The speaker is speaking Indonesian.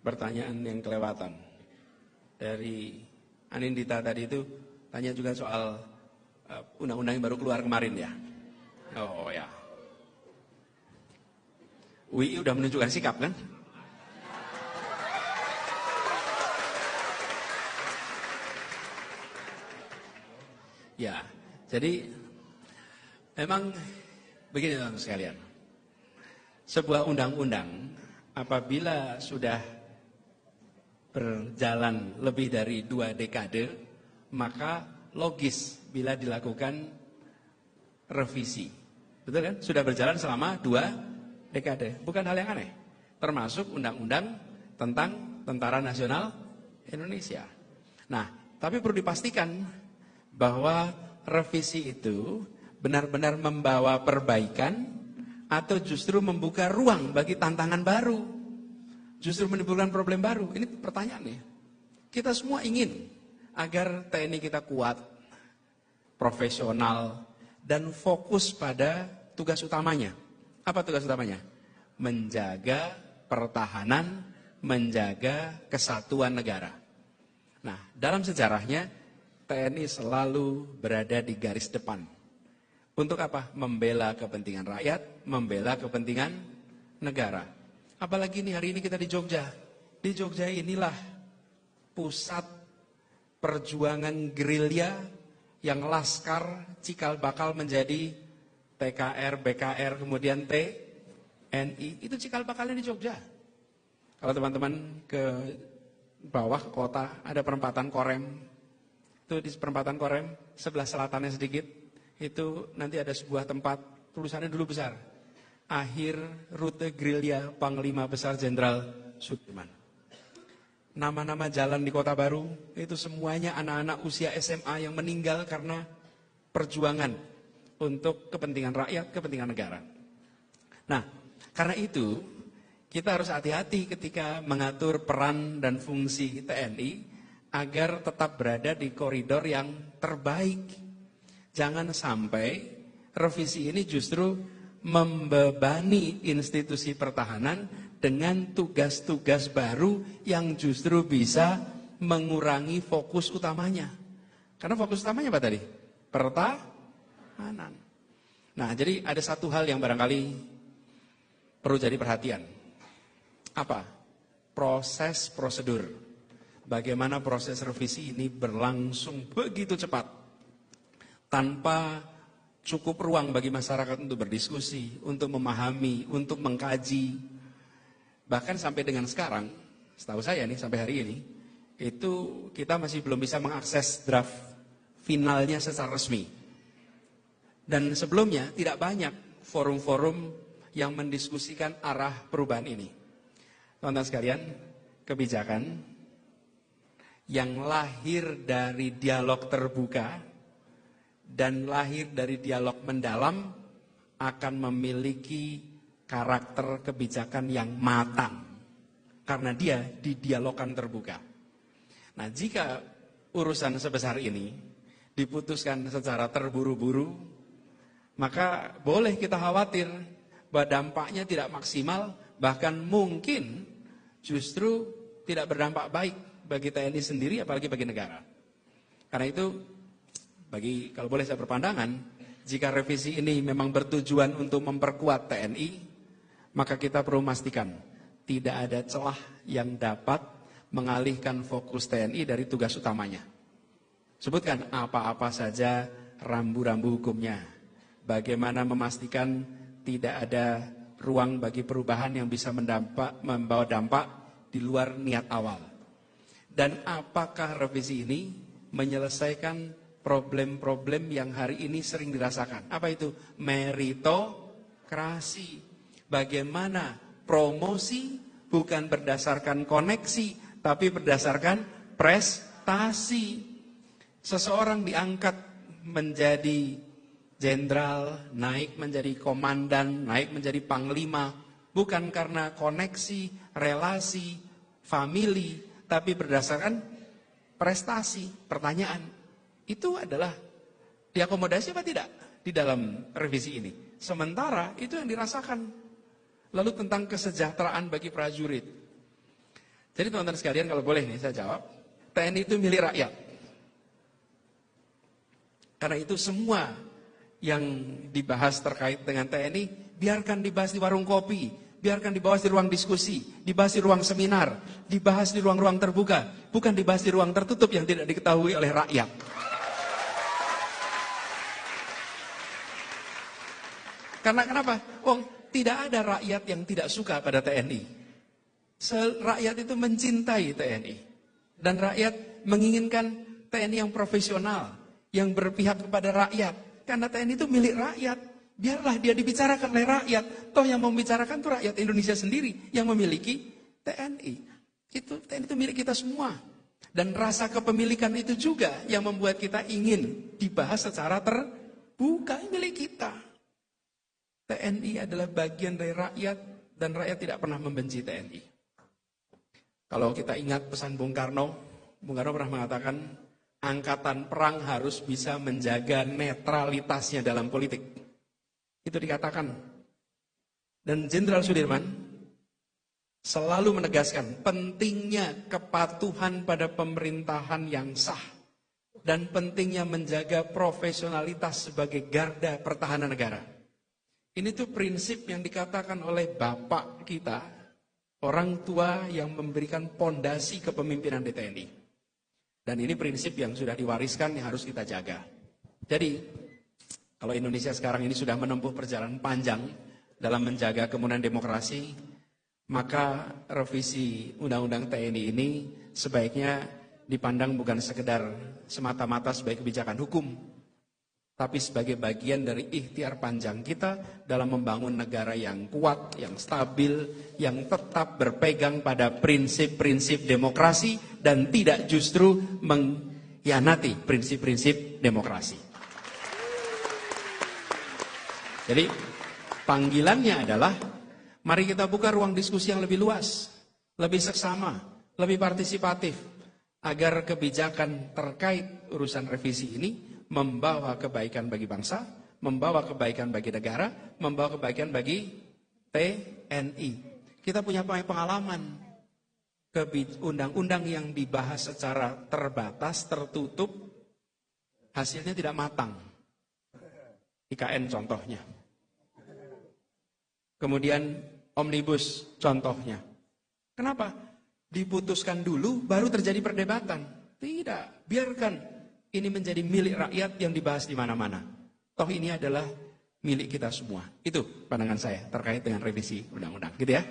pertanyaan yang kelewatan. Dari Anindita tadi itu tanya juga soal undang-undang yang baru keluar kemarin ya. Oh ya. UI udah menunjukkan sikap kan? Ya, jadi memang begini teman-teman sekalian. Sebuah undang-undang apabila sudah berjalan lebih dari 2 dekade, maka logis bila dilakukan revisi. Betul kan? Sudah berjalan selama 2 dekade. Bukan hal yang aneh. Termasuk undang-undang tentang Tentara Nasional Indonesia. Nah, tapi perlu dipastikan bahwa revisi itu benar-benar membawa perbaikan atau justru membuka ruang bagi tantangan baru. Justru menimbulkan problem baru. Ini pertanyaannya. Kita semua ingin agar TNI kita kuat, profesional, dan fokus pada tugas utamanya. Apa tugas utamanya? Menjaga pertahanan, menjaga kesatuan negara. Nah, dalam sejarahnya TNI selalu berada di garis depan. Untuk apa? Membela kepentingan rakyat, membela kepentingan negara. Apalagi nih hari ini kita di Jogja. Di Jogja inilah pusat perjuangan gerilya yang Laskar cikal bakal menjadi TKR, BKR, kemudian TNI. Itu cikal bakalnya di Jogja. Kalau teman-teman ke bawah ke kota, ada perempatan Korem. Itu di perempatan Korem, sebelah selatannya sedikit, itu nanti ada sebuah tempat, tulisannya dulu besar. Akhir rute gerilya Panglima Besar Jenderal Sudirman. Nama-nama jalan di Kota Baru, itu semuanya anak-anak usia SMA yang meninggal karena perjuangan untuk kepentingan rakyat, kepentingan negara. Nah, karena itu, kita harus hati-hati ketika mengatur peran dan fungsi TNI, agar tetap berada di koridor yang terbaik. Jangan sampai revisi ini justru membebani institusi pertahanan dengan tugas-tugas baru yang justru bisa mengurangi fokus utamanya. Karena fokus utamanya apa tadi? Pertahanan. Nah, jadi ada satu hal yang barangkali perlu jadi perhatian. Apa? Proses prosedur. Bagaimana proses revisi ini berlangsung begitu cepat, tanpa cukup ruang bagi masyarakat untuk berdiskusi, untuk memahami, untuk mengkaji. Bahkan sampai dengan sekarang, setahu saya nih sampai hari ini, itu kita masih belum bisa mengakses draft finalnya secara resmi. Dan sebelumnya tidak banyak forum-forum yang mendiskusikan arah perubahan ini. Teman-teman sekalian, kebijakan yang lahir dari dialog terbuka dan lahir dari dialog mendalam akan memiliki karakter kebijakan yang matang karena dia didialogkan terbuka. Nah, jika urusan sebesar ini diputuskan secara terburu-buru, maka boleh kita khawatir bahwa dampaknya tidak maksimal, bahkan mungkin justru tidak berdampak baik bagi TNI sendiri, apalagi bagi negara. Karena itu, kalau boleh saya berpandangan, jika revisi ini memang bertujuan untuk memperkuat TNI, maka kita perlu memastikan tidak ada celah yang dapat mengalihkan fokus TNI dari tugas utamanya. Sebutkan apa-apa saja rambu-rambu hukumnya. Bagaimana memastikan tidak ada ruang bagi perubahan yang bisa membawa dampak di luar niat awal. Dan apakah revisi ini menyelesaikan problem-problem yang hari ini sering dirasakan? Apa itu? Meritokrasi. Bagaimana promosi bukan berdasarkan koneksi, tapi berdasarkan prestasi. Seseorang diangkat menjadi jenderal, naik menjadi komandan, naik menjadi panglima, bukan karena koneksi, relasi, famili, tapi berdasarkan prestasi. Pertanyaan, itu adalah diakomodasi apa tidak di dalam revisi ini? Sementara itu yang dirasakan. Lalu tentang kesejahteraan bagi prajurit. Jadi teman-teman sekalian, kalau boleh nih saya jawab, TNI itu milik rakyat. Karena itu semua yang dibahas terkait dengan TNI, biarkan dibahas di warung kopi, biarkan dibahas di ruang diskusi, dibahas di ruang seminar, dibahas di ruang-ruang terbuka, bukan dibahas di ruang tertutup yang tidak diketahui oleh rakyat. Karena kenapa? Tidak ada rakyat yang tidak suka pada TNI. Rakyat itu mencintai TNI. Dan rakyat menginginkan TNI yang profesional, yang berpihak kepada rakyat. Karena TNI itu milik rakyat. Biarlah dia dibicarakan oleh rakyat. Toh yang membicarakan itu rakyat Indonesia sendiri yang memiliki TNI. TNI itu milik kita semua. Dan rasa kepemilikan itu juga yang membuat kita ingin dibahas secara terbuka. Ini milik kita. TNI adalah bagian dari rakyat dan rakyat tidak pernah membenci TNI. Kalau kita ingat pesan Bung Karno pernah mengatakan, angkatan perang harus bisa menjaga netralitasnya dalam politik. Itu dikatakan. Dan Jenderal Sudirman selalu menegaskan pentingnya kepatuhan pada pemerintahan yang sah dan pentingnya menjaga profesionalitas sebagai garda pertahanan negara. Ini tuh prinsip yang dikatakan oleh bapak kita, orang tua yang memberikan pondasi kepemimpinan di TNI. Dan ini prinsip yang sudah diwariskan yang harus kita jaga. Jadi, kalau Indonesia sekarang ini sudah menempuh perjalanan panjang dalam menjaga kemudian demokrasi, maka revisi Undang-Undang TNI ini sebaiknya dipandang bukan sekedar semata-mata sebagai kebijakan hukum, tapi sebagai bagian dari ikhtiar panjang kita dalam membangun negara yang kuat, yang stabil, yang tetap berpegang pada prinsip-prinsip demokrasi dan tidak justru mengkhianati prinsip-prinsip demokrasi. Jadi panggilannya adalah mari kita buka ruang diskusi yang lebih luas, lebih seksama, lebih partisipatif, agar kebijakan terkait urusan revisi ini membawa kebaikan bagi bangsa, membawa kebaikan bagi negara, membawa kebaikan bagi TNI. Kita punya pengalaman undang-undang yang dibahas secara terbatas, tertutup, hasilnya tidak matang. IKN contohnya. Kemudian Omnibus contohnya. Kenapa? Diputuskan dulu baru terjadi perdebatan. Tidak, biarkan ini menjadi milik rakyat yang dibahas di mana-mana. Toh ini adalah milik kita semua. Itu pandangan saya terkait dengan revisi undang-undang, gitu ya.